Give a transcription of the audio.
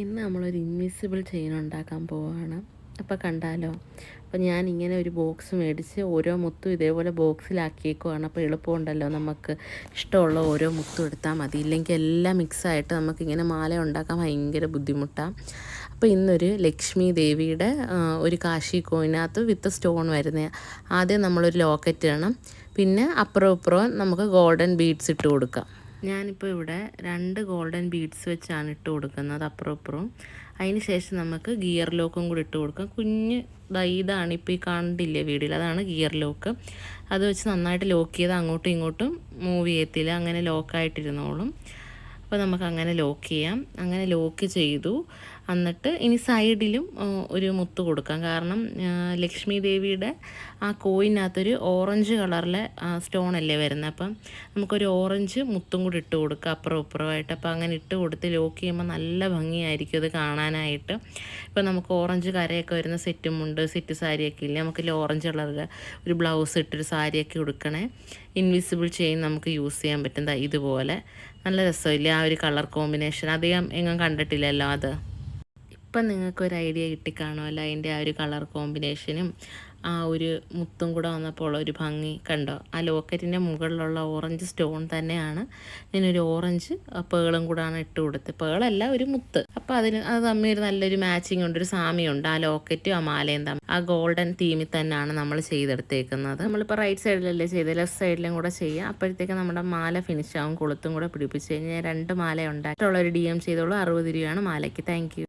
ഇന്ന് നമ്മളൊരു invisible chain ഉണ്ടാക്കാൻ പോവുകയാണ്. അപ്പോൾ കണ്ടാലോ. അപ്പോൾ ഞാനിങ്ങനെ ഒരു ബോക്സ് മേടിച്ച് ഓരോ മുത്തും ഇതേപോലെ ബോക്സിലാക്കിയേക്കുവാണ്. അപ്പോൾ എളുപ്പമുണ്ടല്ലോ, നമുക്ക് ഇഷ്ടമുള്ള ഓരോ മുത്തും എടുത്താൽ മതി. ഇല്ലെങ്കിൽ എല്ലാം മിക്സായിട്ട് നമുക്കിങ്ങനെ മാല ഉണ്ടാക്കാൻ ഭയങ്കര ബുദ്ധിമുട്ടാണ്. അപ്പോൾ ഇന്നൊരു ലക്ഷ്മി ദേവിയുടെ ഒരു കാശി കോയിനകത്ത് വിത്ത് സ്റ്റോൺ വരുന്നത്. ആദ്യം നമ്മളൊരു ലോക്കറ്റ് വേണം, പിന്നെ അപ്പുറവും ഇപ്പുറവും നമുക്ക് ഗോൾഡൻ ബീഡ്സ് ഇട്ട് കൊടുക്കാം. ഞാനിപ്പോൾ ഇവിടെ 2 ഗോൾഡൻ ബീഡ്സ് വെച്ചാണ് ഇട്ട് കൊടുക്കുന്നത് അപ്പുറവും ഇപ്പുറവും. അതിന് ശേഷം നമുക്ക് ഗിയർ ലോക്കും കൂടി ഇട്ട് കൊടുക്കാം. കുഞ്ഞ് ഇതാണ് ഇപ്പോൾ ഈ കണ്ടില്ലേ വീഡിയോയിൽ, അതാണ് ഗിയർ ലോക്ക്. അത് വെച്ച് നന്നായിട്ട് ലോക്ക് ചെയ്ത് അങ്ങോട്ടും ഇങ്ങോട്ടും മൂവ് ചെയ്യത്തില്ല, അങ്ങനെ ലോക്കായിട്ടിരുന്നോളും. അപ്പോൾ നമുക്ക് അങ്ങനെ ലോക്ക് ചെയ്യാം. അങ്ങനെ ലോക്ക് ചെയ്തു. എന്നിട്ട് ഇനി സൈഡിലും ഒരു മുത്ത് കൊടുക്കാം. കാരണം ലക്ഷ്മി ദേവിയുടെ ആ കോയിനകത്തൊരു ഓറഞ്ച് കളറിലെ സ്റ്റോൺ അല്ലേ വരുന്നത്. അപ്പം നമുക്കൊരു ഓറഞ്ച് മുത്തും കൂടി ഇട്ട് കൊടുക്കുക അപ്പുറം ഇപ്പുറമായിട്ട്. അപ്പോൾ അങ്ങനെ ഇട്ട് കൊടുത്ത് ലോക്ക് ചെയ്യുമ്പോൾ നല്ല ഭംഗിയായിരിക്കും അത് കാണാനായിട്ട്. ഇപ്പോൾ നമുക്ക് ഓറഞ്ച് കരയൊക്കെ വരുന്ന സെറ്റുമുണ്ട്, സെറ്റ് സാരിയൊക്കെ ഇല്ലേ, നമുക്കില്ല ഓറഞ്ച് കളറിൽ ഒരു ബ്ലൗസ് ഇട്ടൊരു സാരിയൊക്കെ ഉടുക്കണേ. ഇൻവിസിബിൾ ചെയിൻ നമുക്ക് യൂസ് ചെയ്യാൻ പറ്റും ഇതുപോലെ. നല്ല രസമില്ലേ ആ ഒരു കളർ കോമ്പിനേഷൻ, അധികം എങ്ങും കണ്ടിട്ടില്ലല്ലോ അത്. ഇപ്പം നിങ്ങൾക്കൊരു ഐഡിയ കിട്ടിക്കാണുമല്ലോ അതിൻ്റെ ആ ഒരു കളർ കോമ്പിനേഷനും ആ ഒരു മുത്തും കൂടെ വന്നപ്പോൾ ഒരു ഭംഗി കണ്ടോ. ആ ലോക്കറ്റിൻ്റെ മുകളിലുള്ള ഓറഞ്ച് സ്റ്റോൺ തന്നെയാണ് ഞാനൊരു ഓറഞ്ച് പേളും കൂടാണ് ഇട്ട് കൊടുത്തത്. പേളല്ല, ഒരു മുത്ത്. അപ്പോൾ അത് തമ്മിൽ ഒരു നല്ലൊരു മാച്ചിങ് ഉണ്ട്, ഒരു സാമ്യമുണ്ട്. ആ ലോക്കറ്റും ആ മാലയും തമ്മിൽ ആ ഗോൾഡൻ തീമിൽ തന്നെയാണ് നമ്മൾ ചെയ്തെടുത്തേക്കുന്നത്. നമ്മളിപ്പോൾ റൈറ്റ് സൈഡിലല്ലേ ചെയ്ത്, ലെഫ്റ്റ് സൈഡിലും കൂടെ ചെയ്യാം. അപ്പോഴത്തേക്ക് നമ്മുടെ മാല ഫിനിഷ് ആവും. കൊളുത്തും കൂടെ പിടിപ്പിച്ച് കഴിഞ്ഞാൽ 2 മാല ഉണ്ടായിട്ടുള്ള ഒരു DM ചെയ്തോളൂ. 60 രൂപയാണ് മാലയ്ക്ക്. Thank you.